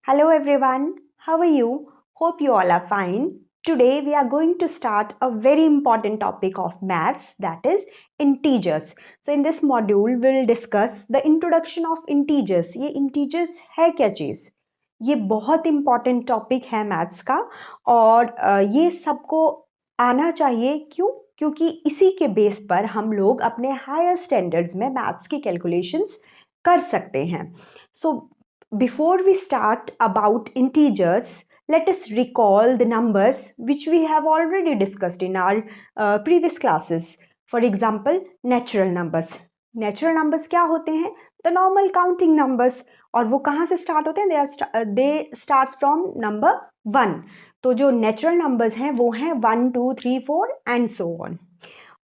Hello everyone, how are you? Hope you all are fine. Today we are going to start a very important topic of maths, that is integers. So in this module we'll discuss the introduction of integers. ये integers है क्या चीज़? ये बहुत important topic है maths का और ये सबको आना चाहिए क्यों? क्योंकि इसी के बेस पर हम लोग अपने हायर स्टैंडर्ड्स में मैथ्स की कैलकुलेशंस कर सकते हैं. So before we start about integers, let us recall the numbers which we have already discussed in our previous classes. For example, natural numbers. Natural numbers क्या होते हैं? The normal counting numbers. और वो कहाँ से start होते हैं? They starts from number 1. तो जो natural numbers हैं वो हैं 1, 2, 3, 4 and so on.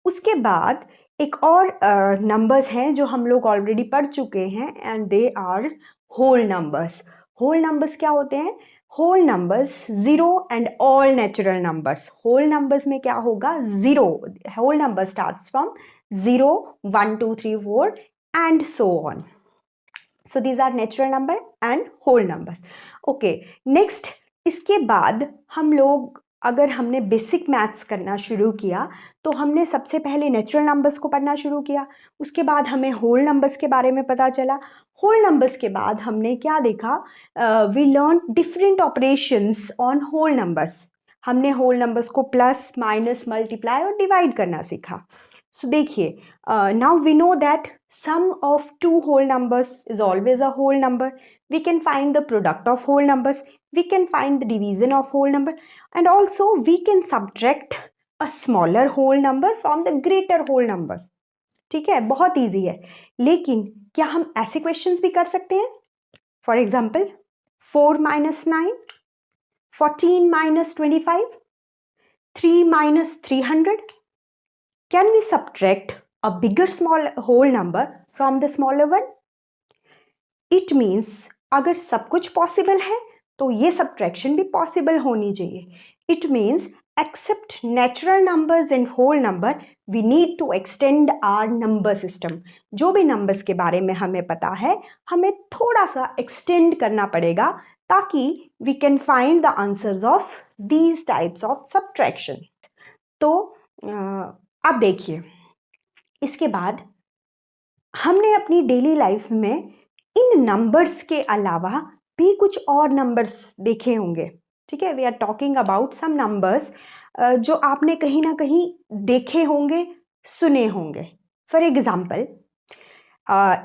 उसके बाद एक और numbers हैं जो हम लोग already पढ़ चुके हैं and they are whole numbers. Whole numbers क्या होते हैं? Whole numbers, zero and all natural numbers. Whole numbers में क्या होगा? Zero. Whole number starts from 0, 1, 2, 3, 4 and so on. So these are natural number and whole numbers. Okay. Next, इसके बाद हम लोग अगर हमने बेसिक मैथ्स करना शुरू किया तो हमने सबसे पहले नेचुरल नंबर्स को पढ़ना शुरू किया. उसके बाद हमें होल नंबर्स के बारे में पता चला. होल नंबर्स के बाद हमने क्या देखा? We learn different operations on whole numbers. हमने होल नंबर्स को प्लस, माइनस, मल्टीप्लाई और डिवाइड करना सीखा. सो देखिए, now we know that sum of two whole numbers is always a whole number. We can find the product of whole numbers. We can find the division of whole number. And also we can subtract a smaller whole number from the greater whole numbers. ठीक है, बहुत easy है. लेकिन क्या हम ऐसे questions भी कर सकते हैं? For example 4 minus 9, 14 minus 25, 3 minus 300. Can we subtract a bigger small whole number from the smaller one? It means अगर सब कुछ possible है तो ये subtraction भी possible होनी चाहिए. It means except natural numbers and whole number, we need to extend our number system. जो भी numbers के बारे में हमें पता है, हमें थोड़ा सा extend करना पड़ेगा ताकि we can find the answers of these types of subtraction. तो अब देखिए, इसके बाद हमने अपनी डेली लाइफ में इन नंबर्स के अलावा भी कुछ और नंबर्स देखे होंगे. ठीक है, we are talking about some numbers जो आपने कहीं ना कहीं देखे होंगे, सुने होंगे. फॉर एग्जाम्पल,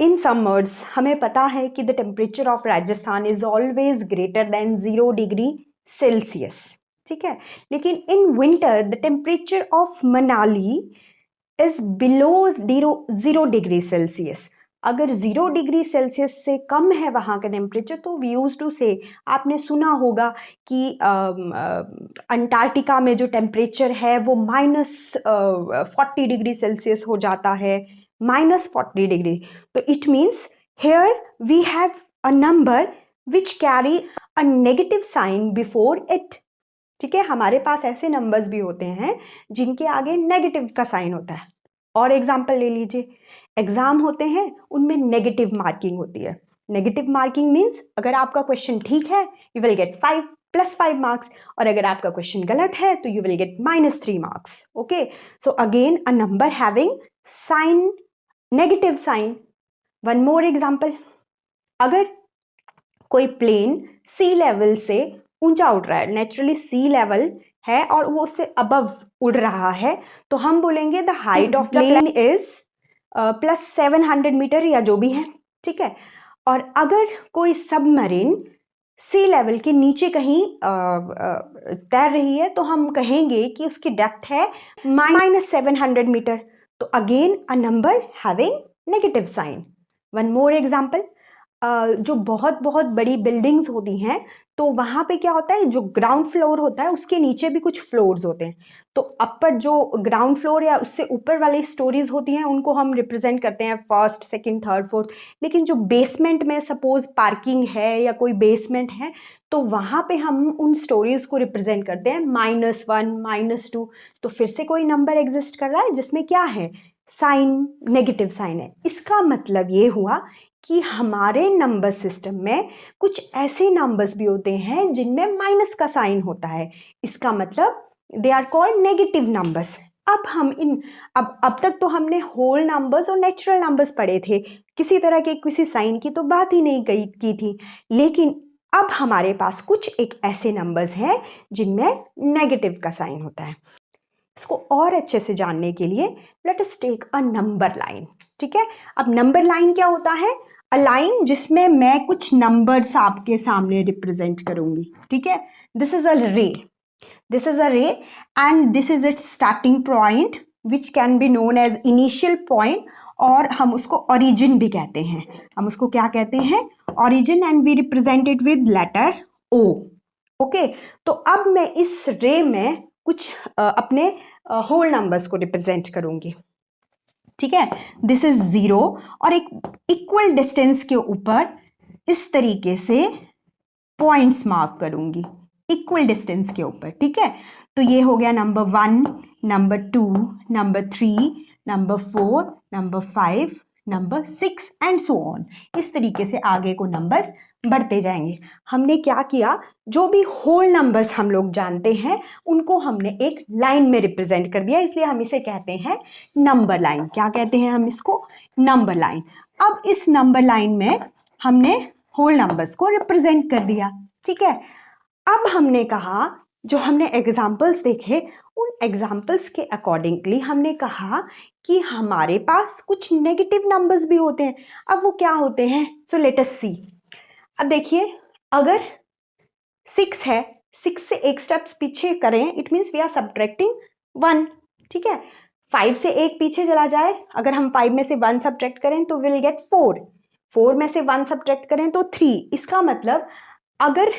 इन समर्स हमें पता है कि the temperature of Rajasthan is always greater than 0 degree Celsius. ठीक है, लेकिन in winter the temperature of Manali is below 0 degree Celsius. अगर 0 डिग्री सेल्सियस से कम है वहाँ का टेम्परेचर तो वी यूज टू से, आपने सुना होगा कि अंटार्कटिका में जो टेम्परेचर है वो -40 डिग्री सेल्सियस हो जाता है, -40 डिग्री. तो it means here we have a number which carry a negative sign before it. ठीक है, हमारे पास ऐसे नंबर्स भी होते हैं जिनके आगे नेगेटिव का साइन होता है. और एग्जाम्पल ले लीजिए, एग्जाम होते हैं उनमें नेगेटिव मार्किंग होती है. नेगेटिव मार्किंग मीन्स अगर आपका क्वेश्चन ठीक है यू विल गेट 5 +5 मार्क्स, और अगर आपका क्वेश्चन गलत है तो you will get -3 marks. Okay, so again a number having sign, negative sign. One more example, अगर कोई प्लेन सी लेवल से ऊंचा उड़ रहा है, नेचुरली सी लेवल है और वो उससे अबव उड़ रहा है, तो हम बोलेंगे the height of the plane is +700 metre या जो भी है. ठीक है, और अगर कोई सबमरीन सी लेवल के नीचे कहीं तैर रही है तो हम कहेंगे कि उसकी डेप्थ है -700 मीटर. तो again a number having negative sign. One more example, जो बहुत बहुत बड़ी बिल्डिंग्स होती हैं तो वहाँ पे क्या होता है, जो ग्राउंड फ्लोर होता है उसके नीचे भी कुछ फ्लोर्स होते हैं. तो अपर जो ग्राउंड फ्लोर या उससे ऊपर वाली स्टोरीज होती हैं उनको हम रिप्रेजेंट करते हैं फर्स्ट, सेकंड, थर्ड, फोर्थ. लेकिन जो बेसमेंट में सपोज पार्किंग है या कोई बेसमेंट है तो वहाँ पे हम उन स्टोरीज को रिप्रेजेंट करते हैं -1, -2. तो फिर से कोई नंबर एग्जिस्ट कर रहा है जिसमें क्या है, साइन, नेगेटिव साइन है. इसका मतलब ये हुआ कि हमारे नंबर सिस्टम में कुछ ऐसे नंबर्स भी होते हैं जिनमें माइनस का साइन होता है। इसका मतलब they are called negative numbers. अब तक तो हमने होल नंबर्स और नेचुरल नंबर्स पढ़े थे, किसी तरह के किसी साइन की तो बात ही नहीं की थी। लेकिन अब हमारे पास कुछ एक ऐसे नंबर्स हैं जिनमें नेगेटिव का साइन होता है। इसको और अच्छे से जानने के लिए let us take a number line. ठीक है, अब नंबर लाइन क्या होता है? अ लाइन जिसमें मैं कुछ नंबर्स आपके सामने रिप्रेजेंट करूंगी। ठीक है, दिस इज अ रे, this is a ray and this is its starting point which can be known as initial point, और हम उसको origin भी कहते हैं। हम उसको क्या कहते हैं? origin, and we represent it with letter O। Okay, तो अब मैं इस रे में कुछ अपने होल नंबर्स को रिप्रेजेंट करूंगी। ठीक है, दिस इज 0 और एक इक्वल डिस्टेंस के ऊपर इस तरीके से पॉइंट्स मार्क करूंगी, इक्वल डिस्टेंस के ऊपर। ठीक है, तो ये हो गया number 1, number 2, number 3, number 4, number 5, number 6 and so on. इस तरीके से आगे को नंबर्स बढ़ते जाएंगे। हमने क्या किया, जो भी होल नंबर्स हम लोग जानते हैं उनको हमने एक लाइन में रिप्रेजेंट कर दिया, इसलिए हम इसे कहते हैं नंबर लाइन। क्या कहते हैं हम इसको? Number line. अब इस नंबर लाइन में हमने होल नंबर्स को रिप्रेजेंट कर दिया। ठीक है, अब हमने कहा, जो हमने एग्जाम्पल्स देखे उन एग्जाम्पल्स के अकॉर्डिंगली हमने कहा कि हमारे पास कुछ नेगेटिव नंबर्स भी होते हैं। अब वो क्या होते हैं? सो लेट अस सी। अब देखिए, अगर 6 है, 6 से एक स्टेप्स पीछे करें, it means we are subtracting 1। ठीक है, 5 से एक पीछे चला जाए, अगर हम 5 में से 1 सब्ट्रैक्ट करें तो विल गेट 4। 4 में से 1 सब्ट्रैक्ट करें तो 3। इसका मतलब अगर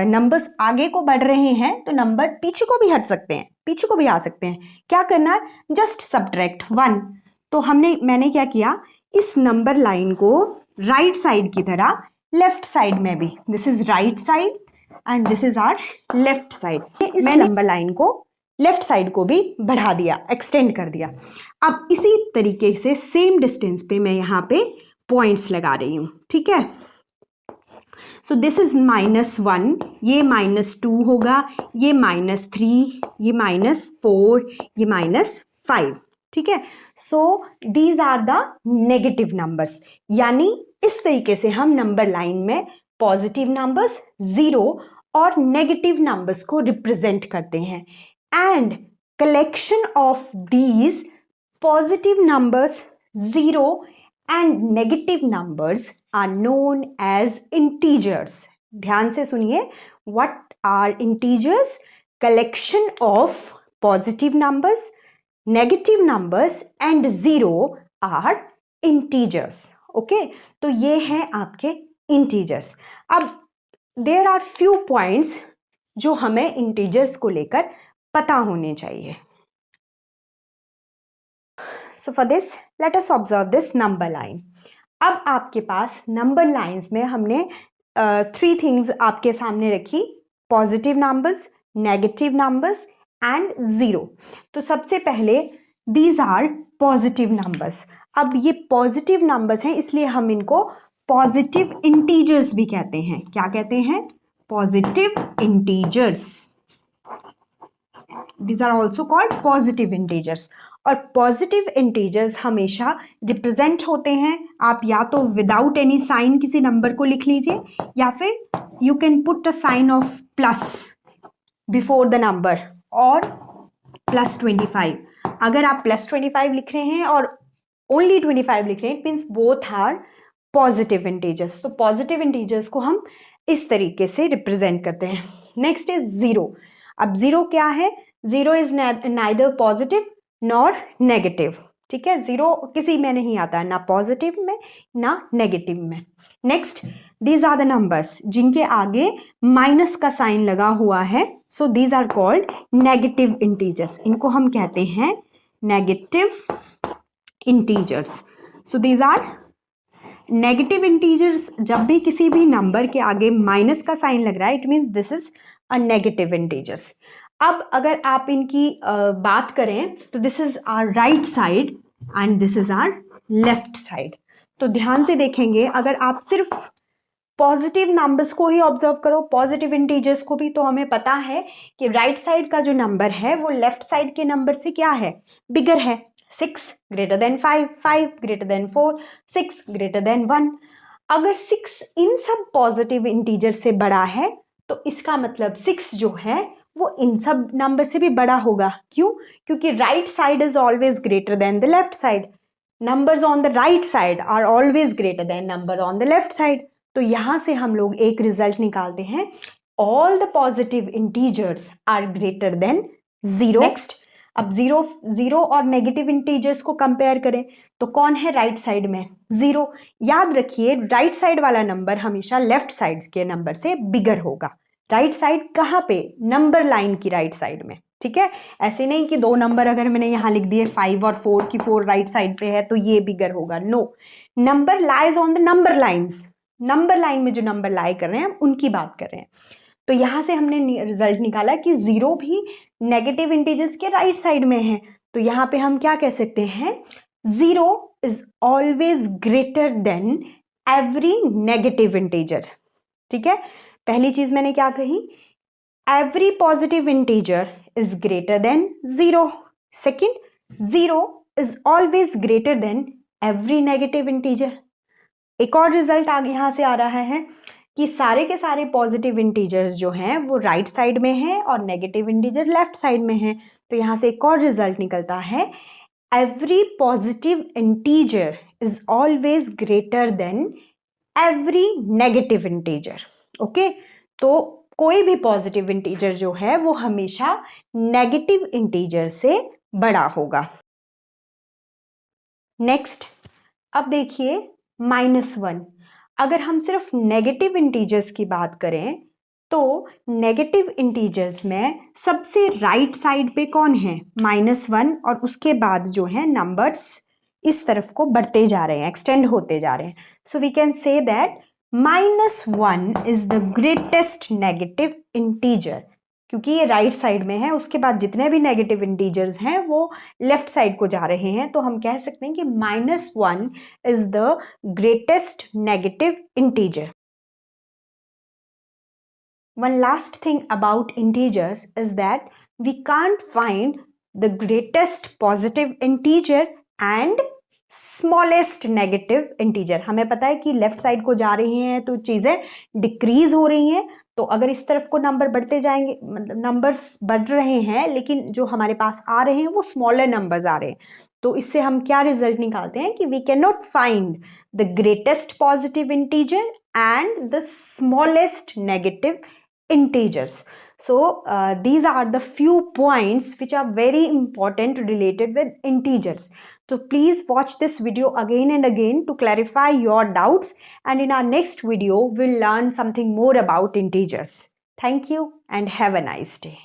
नंबर्स आगे को बढ़ रहे हैं तो नंबर पीछे को भी हट सकते हैं, पीछे को भी आ सकते हैं। क्या करना है? Just subtract 1। तो मैंने क्या किया, इस नंबर लाइन को राइट साइड की तरह लेफ्ट साइड में भी, this is right side and this is our left side, इस नंबर लाइन को लेफ्ट साइड को भी बढ़ा दिया, एक्सटेंड कर दिया। अब इसी तरीके से सेम डिस्टेंस पे मैं यहाँ पे पॉइंट्स लगा रही हूँ। ठीक है, सो दिस इज -1, ये -2 होगा, ये -3, ये -4, ये -5। ठीक है, so these are the negative numbers. यानी इस तरीके से हम नंबर लाइन में पॉजिटिव नंबर्स 0 और नेगेटिव नंबर्स को रिप्रेजेंट करते हैं। And collection of these positive numbers 0 and negative numbers are known as integers. ध्यान से सुनिए, what are integers? Collection of positive numbers, negative numbers and 0 are integers. Okay, तो ये हैं आपके integers. अब there are few points जो हमें integers को लेकर पता होने चाहिए। So for this, let us observe this number line. अब आपके पास नंबर लाइंस में हमने 3 थिंग्स आपके सामने रखी, positive numbers, negative numbers and 0। तो सबसे पहले दीज आर पॉजिटिव नंबर्स। अब ये पॉजिटिव नंबर्स हैं, इसलिए हम इनको पॉजिटिव इंटीजर्स भी कहते हैं। क्या कहते हैं? Positive integers. These are also called positive integers. और पॉजिटिव इंटीजर्स हमेशा रिप्रेजेंट होते हैं, आप या तो विदाउट एनी साइन किसी नंबर को लिख लीजिए, या फिर you can put a sign of plus before the number, और +25। अगर आप +25 लिख रहे हैं और ओनली 25 लिख रहे हैं, it means both are positive integers. तो पॉजिटिव इंटीजर्स को हम इस तरीके से रिप्रेजेंट करते हैं। Next is 0। अब 0 क्या है? 0 is neither positive nor negative. ठीक है, 0 किसी में नहीं आता है, ना पॉजिटिव में ना नेगेटिव में। Next, these are the numbers जिनके आगे माइनस का साइन लगा हुआ है, so these are called negative integers. इनको हम कहते हैं negative integers. So these are negative integers. जब भी किसी भी नंबर के आगे माइनस का साइन लग रहा है, it means this is a negative integers. अब अगर आप इनकी बात करें तो this is our right side and this is our left side. तो ध्यान से देखेंगे, अगर आप सिर्फ पॉजिटिव नंबर्स को ही ऑब्जर्व करो, पॉजिटिव इंटीजर्स को भी, तो हमें पता है कि राइट साइड का जो नंबर है वो लेफ्ट साइड के नंबर से क्या है, बिगर है। 6 greater than 5, 5 greater than 4, 6 greater than 1। अगर 6 इन सब पॉजिटिव इंटीजर से बड़ा है तो इसका मतलब 6 जो है वो इन सब नंबर से भी बड़ा होगा। क्यों? क्योंकि right side is always greater than the left side. numbers on the right side are always greater than number on the left side। तो यहां से हम लोग एक रिजल्ट निकालते हैं, all the positive integers are greater than 0। Next, अब zero और नेगेटिव इंटीजर्स को कंपेयर करें तो कौन है राइट साइड में, 0। याद रखिए राइट साइड वाला नंबर हमेशा लेफ्ट साइड के नंबर से बिगर होगा। राइट साइड कहाँ पे, नंबर लाइन की राइट साइड में, ठीक है। ऐसे नहीं कि दो नंबर अगर मैंने यहाँ लिख दिए 5 और 4 की 4 राइट साइड पे है तो ये बिगर होगा, no. Number lies on the number lines, number line में जो नंबर लाई कर रहे हैं हम उनकी बात कर रहे हैं। तो यहां से हमने रिजल्ट निकाला कि 0 भी नेगेटिव इंटीजर्स के राइट साइड में है। तो यहाँ पे हम क्या कह सकते हैं, 0 is always greater than every negative integer. ठीक है, पहली चीज मैंने क्या कही, every positive integer is greater than 0। Second, 0 is always greater than every negative integer। एक और रिजल्ट आगे यहां से आ रहा है कि सारे के सारे पॉजिटिव इंटीजर्स जो हैं वो राइट साइड में हैं और नेगेटिव इंटीजर लेफ्ट साइड में हैं। तो यहां से एक और रिजल्ट निकलता है, every positive integer is always greater than every negative integer. Okay, तो कोई भी पॉजिटिव इंटीजर जो है वो हमेशा नेगेटिव इंटीजर से बड़ा होगा। नेक्स्ट, अब देखिए -1। अगर हम सिर्फ नेगेटिव इंटीजर्स की बात करें तो नेगेटिव इंटीजर्स में सबसे राइट साइड पे कौन है, -1, और उसके बाद जो है नंबर्स इस तरफ को बढ़ते जा रहे हैं, एक्सटेंड होते जा रहे हैं। So we can say that -1 is the greatest negative integer. क्योंकि ये राइट साइड में है, उसके बाद जितने भी नेगेटिव इंटीजर्स हैं वो लेफ्ट साइड को जा रहे हैं, तो हम कह सकते हैं कि -1 is the greatest negative integer. One last thing about integers is that we can't find the greatest positive integer and smallest negative integer. हमें पता है कि लेफ्ट साइड को जा रही हैं तो चीजें डिक्रीज हो रही हैं, तो अगर इस तरफ को नंबर बढ़ते जाएंगे, मतलब नंबर्स बढ़ रहे हैं लेकिन जो हमारे पास आ रहे हैं वो स्मॉलर नंबर्स आ रहे हैं, तो इससे हम क्या रिजल्ट निकालते हैं कि we can not find the greatest positive integer and the smallest negative integers। So these are the few points which are very important related with integers। So please watch this video again and again to clarify your doubts, and in our next video we'll learn something more about integers। Thank you and have a nice day।